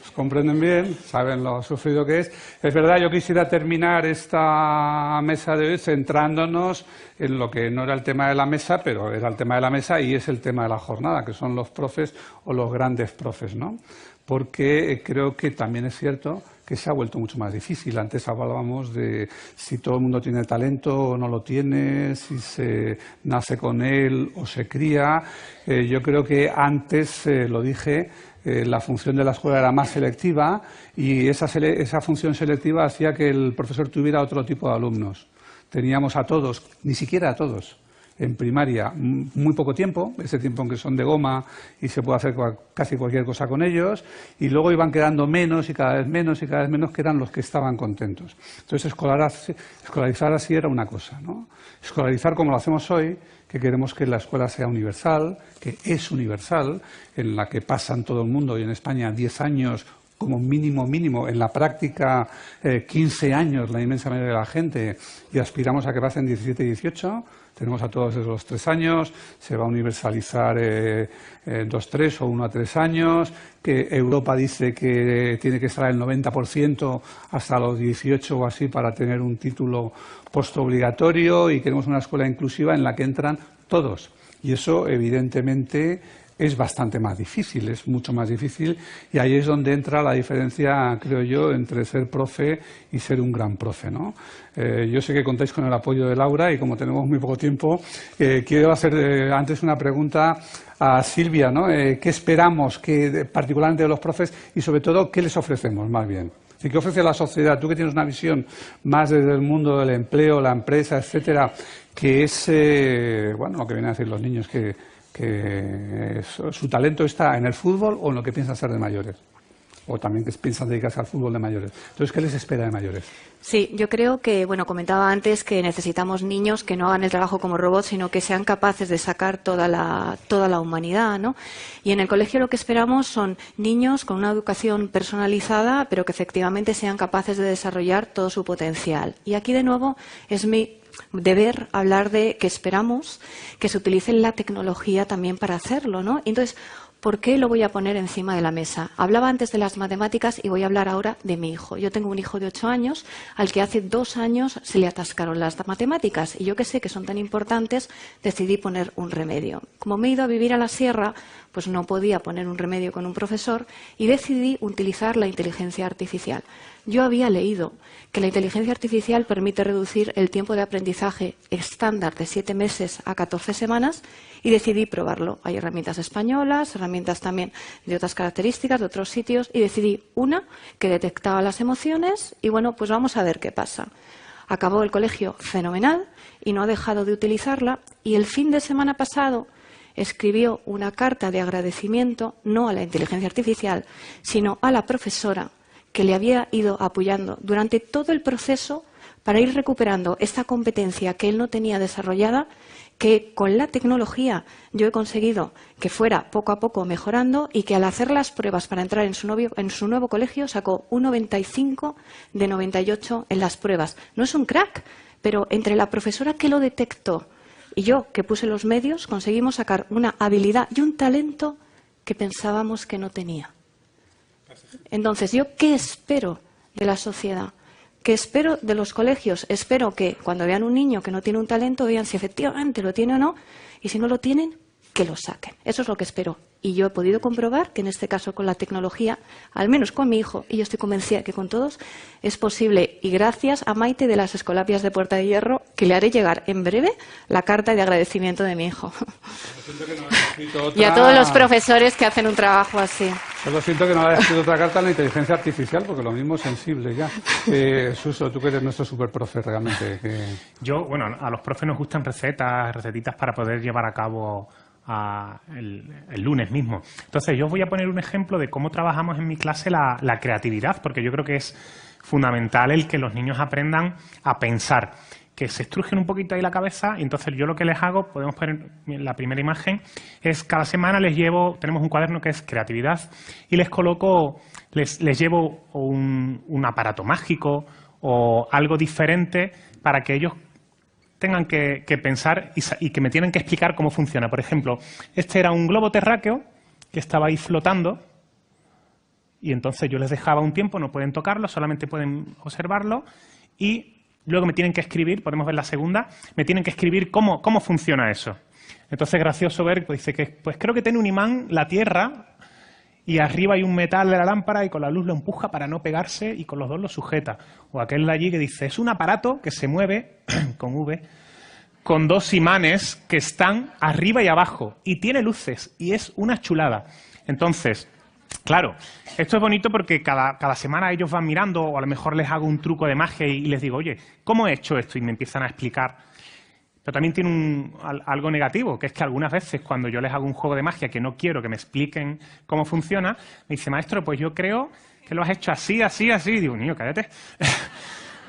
os comprenden bien, saben lo sufrido que es. Es verdad, yo quisiera terminar esta mesa de hoy centrándonos en lo que no era el tema de la mesa, pero era el tema de la mesa y es el tema de la jornada, que son los profes o los grandes profes, ¿no? Porque creo que también es cierto que se ha vuelto mucho más difícil. Antes hablábamos de si todo el mundo tiene talento o no lo tiene, si se nace con él o se cría. Yo creo que antes, lo dije, la función de la escuela era más selectiva y esa función selectiva hacía que el profesor tuviera otro tipo de alumnos. Teníamos a todos, ni siquiera a todos. en primaria muy poco tiempo, ese tiempo en que son de goma y se puede hacer casi cualquier cosa con ellos, y luego iban quedando menos y cada vez menos y cada vez menos, que eran los que estaban contentos. Entonces escolarizar así era una cosa, ¿no? Escolarizar como lo hacemos hoy, que queremos que la escuela sea universal, que es universal, en la que pasan todo el mundo, y en España 10 años como mínimo, en la práctica 15 años la inmensa mayoría de la gente, y aspiramos a que pasen 17 y 18. Tenemos a todos desde los 3 años, se va a universalizar 2-3 o 1-3 años, que Europa dice que tiene que estar el 90% hasta los 18 o así para tener un título postobligatorio, y queremos una escuela inclusiva en la que entran todos. Y eso, evidentemente, es bastante más difícil, es mucho más difícil, y ahí es donde entra la diferencia, creo yo, entre ser profe y ser un gran profe, ¿no? Yo sé que contáis con el apoyo de Laura, y como tenemos muy poco tiempo, quiero hacer antes una pregunta a Silvia, ¿no? ¿Qué esperamos, particularmente de los profes, y sobre todo, qué les ofrecemos más bien? ¿Qué ofrece la sociedad? Tú que tienes una visión más desde el mundo del empleo, la empresa, etcétera, que es, bueno, lo que vienen a decir los niños, que su talento está en el fútbol o en lo que piensan ser de mayores, o también que piensan dedicarse al fútbol de mayores. Entonces, ¿qué les espera de mayores? Sí, yo creo que, bueno, comentaba antes que necesitamos niños que no hagan el trabajo como robots, sino que sean capaces de sacar toda la humanidad, ¿no? Y en el colegio lo que esperamos son niños con una educación personalizada, pero que efectivamente sean capaces de desarrollar todo su potencial. Y aquí, de nuevo, es mi deber hablar de que esperamos que se utilice la tecnología también para hacerlo, ¿no? Entonces, ¿por qué lo voy a poner encima de la mesa? Hablaba antes de las matemáticas y voy a hablar ahora de mi hijo. Yo tengo un hijo de 8 años al que hace 2 años se le atascaron las matemáticas, y yo que sé que son tan importantes, decidí poner un remedio. Como me he ido a vivir a la sierra, pues no podía poner un remedio con un profesor, y decidí utilizar la inteligencia artificial. Yo había leído que la inteligencia artificial permite reducir el tiempo de aprendizaje estándar de 7 meses a 14 semanas, y decidí probarlo. Hay herramientas españolas, herramientas también de otras características, de otros sitios, y decidí una que detectaba las emociones, y bueno, pues vamos a ver qué pasa. Acabó el colegio fenomenal y no ha dejado de utilizarla, y el fin de semana pasado escribió una carta de agradecimiento, no a la inteligencia artificial, sino a la profesora, que le había ido apoyando durante todo el proceso para ir recuperando esta competencia que él no tenía desarrollada, que con la tecnología yo he conseguido que fuera poco a poco mejorando, y que al hacer las pruebas para entrar en su nuevo colegio sacó un 95 de 98 en las pruebas. No es un crack, pero entre la profesora que lo detectó y yo, que puse los medios, conseguimos sacar una habilidad y un talento que pensábamos que no tenía. Entonces, ¿yo qué espero de la sociedad? ¿Qué espero de los colegios? Espero que cuando vean un niño que no tiene un talento, vean si efectivamente lo tiene o no, y si no lo tienen, que lo saquen. Eso es lo que espero. Y yo he podido comprobar que en este caso con la tecnología, al menos con mi hijo, y yo estoy convencida que con todos, es posible. Y gracias a Maite de las Escolapias de Puerta de Hierro, que le haré llegar en breve la carta de agradecimiento de mi hijo. Y a todos los profesores que hacen un trabajo así. Solo siento que no haya escrito otra carta a la inteligencia artificial, porque lo mismo es sensible ya. Suso, tú que eres nuestro superprofe realmente. Yo, bueno, a los profes nos gustan recetitas para poder llevar a cabo el lunes mismo. Entonces, yo os voy a poner un ejemplo de cómo trabajamos en mi clase la creatividad, porque yo creo que es fundamental el que los niños aprendan a pensar, que se estrujen un poquito ahí la cabeza. Y entonces yo lo que les hago, podemos poner la primera imagen, es cada semana tenemos un cuaderno que es creatividad, y les coloco, les llevo un aparato mágico o algo diferente para que ellos tengan que pensar y que me tienen que explicar cómo funciona. Por ejemplo, este era un globo terráqueo que estaba ahí flotando, y entonces yo les dejaba un tiempo, no pueden tocarlo, solamente pueden observarlo, y luego me tienen que escribir, podemos ver la segunda, me tienen que escribir cómo funciona eso. Entonces es gracioso ver, pues dice que pues creo que tiene un imán la Tierra, y arriba hay un metal de la lámpara y con la luz lo empuja para no pegarse y con los dos lo sujeta. O aquel de allí que dice, es un aparato que se mueve, con V, con 2 imanes que están arriba y abajo y tiene luces y es una chulada. Entonces, claro, esto es bonito porque cada semana ellos van mirando, o a lo mejor les hago un truco de magia y les digo, oye, ¿cómo he hecho esto? Y me empiezan a explicar. Pero también tiene algo negativo, que es que algunas veces cuando yo les hago un juego de magia que no quiero que me expliquen cómo funciona, me dice, maestro, pues yo creo que lo has hecho así, así, así. Y digo, niño, cállate.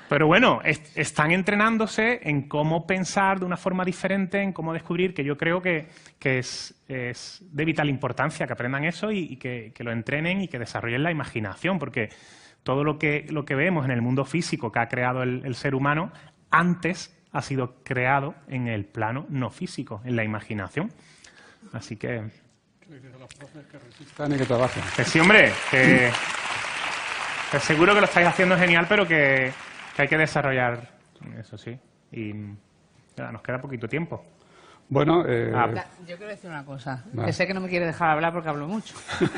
Pero bueno, están entrenándose en cómo pensar de una forma diferente, en cómo descubrir, que yo creo que es de vital importancia que aprendan eso y que lo entrenen y que desarrollen la imaginación, porque todo lo que vemos en el mundo físico que ha creado el ser humano antes ha sido creado en el plano no físico, en la imaginación. Así que... los profes que resistan y que trabajen. Que sí, hombre, que seguro que lo estáis haciendo genial, pero que hay que desarrollar eso, sí. Y ya, nos queda poquito tiempo. Bueno, yo quiero decir una cosa. Que sé que no me quiere dejar hablar porque hablo mucho.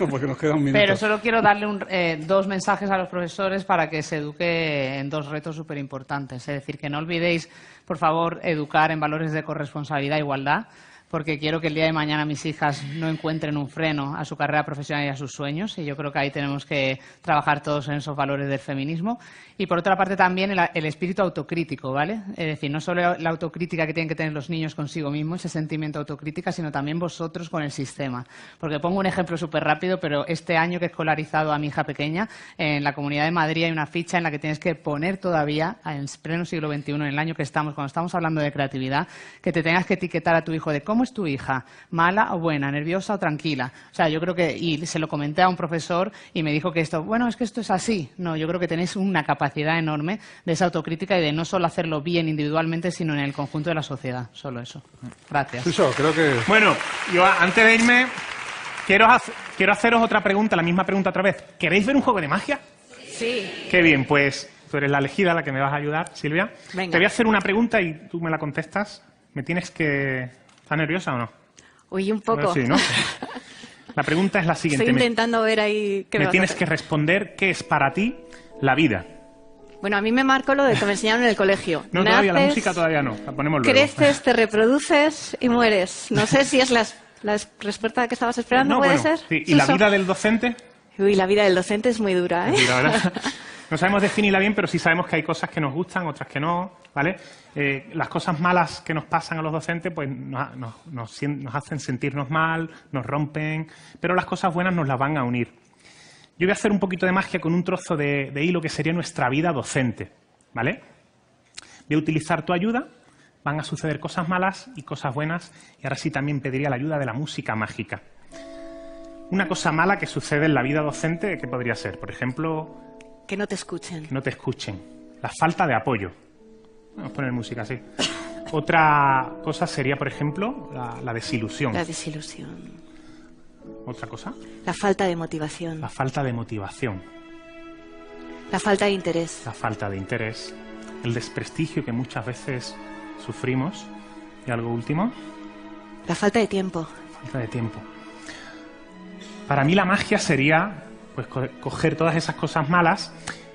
Porque nos queda un minuto. Pero solo quiero darle dos mensajes a los profesores para que se eduque en dos retos súper importantes. Es decir, que no olvidéis, por favor, educar en valores de corresponsabilidad e igualdad, porque quiero que el día de mañana mis hijas no encuentren un freno a su carrera profesional y a sus sueños, y yo creo que ahí tenemos que trabajar todos en esos valores del feminismo. Y por otra parte también el espíritu autocrítico, ¿vale? Es decir, no solo la autocrítica que tienen que tener los niños consigo mismos, ese sentimiento de autocrítica, sino también vosotros con el sistema. Porque pongo un ejemplo súper rápido, pero este año que he escolarizado a mi hija pequeña, en la Comunidad de Madrid hay una ficha en la que tienes que poner todavía, en pleno siglo XXI, en el año que estamos, cuando estamos hablando de creatividad, que te tengas que etiquetar a tu hijo de cómo es tu hija, mala o buena, nerviosa o tranquila. O sea, yo creo que, y se lo comenté a un profesor y me dijo que esto, bueno, es que esto es así. No, yo creo que tenéis una capacidad enorme de esa autocrítica y de no solo hacerlo bien individualmente, sino en el conjunto de la sociedad. Solo eso. Gracias. Eso, creo que... Bueno, yo antes de irme, quiero haceros otra pregunta, la misma pregunta otra vez. ¿Queréis ver un juego de magia? Sí. Qué bien, pues tú eres la elegida, la que me vas a ayudar, Silvia. Venga. Te voy a hacer una pregunta y tú me la contestas. ¿Me tienes que... ¿Estás nerviosa o no? Uy, un poco. Sí, ¿no? La pregunta es la siguiente. Estoy intentando ver ahí... Me tienes que responder qué es para ti la vida. Bueno, a mí me marcó lo de que me enseñaron en el colegio. No, todavía, la música todavía no. La ponemos luego. Creces, te reproduces y mueres. No sé si es la respuesta que estabas esperando, no, ¿puede bueno, ser? Sí. ¿Y la vida del docente? Uy, la vida del docente es muy dura, ¿eh? Es dura, ¿verdad? No sabemos definirla bien, pero sí sabemos que hay cosas que nos gustan, otras que no, ¿vale? Las cosas malas que nos pasan a los docentes pues nos hacen sentirnos mal, nos rompen, pero las cosas buenas nos las van a unir. Yo voy a hacer un poquito de magia con un trozo de hilo que sería nuestra vida docente, ¿vale? Voy a utilizar tu ayuda, van a suceder cosas malas y cosas buenas, y ahora sí también pediría la ayuda de la música mágica. Una cosa mala que sucede en la vida docente, ¿qué podría ser? Por ejemplo... Que no te escuchen. Que no te escuchen. La falta de apoyo. Vamos a poner música así. Otra cosa sería, por ejemplo, la desilusión. La desilusión. ¿Otra cosa? La falta de motivación. La falta de motivación. La falta de interés. La falta de interés. El desprestigio que muchas veces sufrimos. ¿Y algo último? La falta de tiempo. Falta de tiempo. Para mí la magia sería pues coger todas esas cosas malas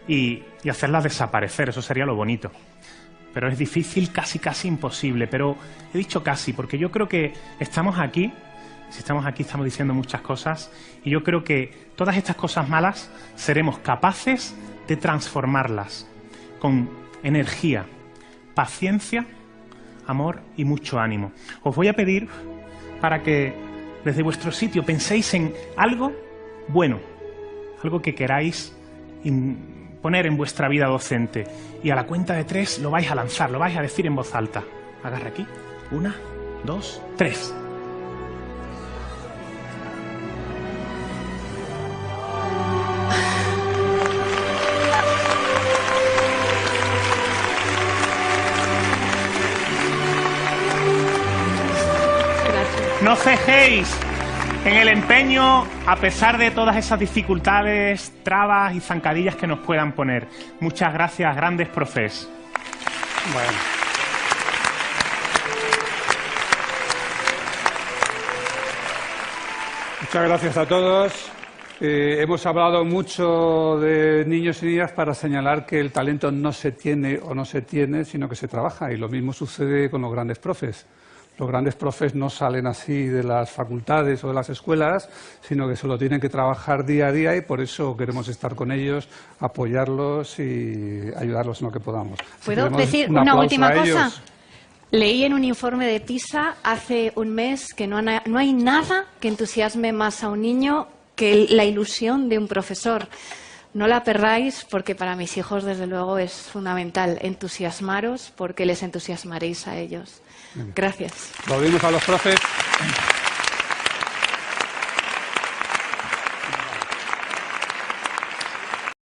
y hacerlas desaparecer. Eso sería lo bonito. Pero es difícil, casi imposible. Pero he dicho casi, porque yo creo que estamos aquí. Si estamos aquí, estamos diciendo muchas cosas. Y yo creo que todas estas cosas malas seremos capaces de transformarlas con energía, paciencia, amor y mucho ánimo. Os voy a pedir para que desde vuestro sitio penséis en algo bueno, algo que queráis poner en vuestra vida docente. Y a la cuenta de 3 lo vais a lanzar, lo vais a decir en voz alta. Agarra aquí. 1, 2, 3. No cejéis en el empeño a pesar de todas esas dificultades, trabas y zancadillas que nos puedan poner. Muchas gracias, grandes profes. Bueno. Muchas gracias a todos. Hemos hablado mucho de niños y niñas para señalar que el talento no se tiene o no se tiene, sino que se trabaja. Y lo mismo sucede con los grandes profes. Los grandes profes no salen así de las facultades o de las escuelas, sino que se lo tienen que trabajar día a día y por eso queremos estar con ellos, apoyarlos y ayudarlos en lo que podamos. ¿Puedo decir una última cosa? Leí en un informe de PISA hace un mes que no hay nada que entusiasme más a un niño que la ilusión de un profesor. No la perdáis porque para mis hijos, desde luego, es fundamental entusiasmaros porque les entusiasmaréis a ellos. Gracias. Volvimos a los profes.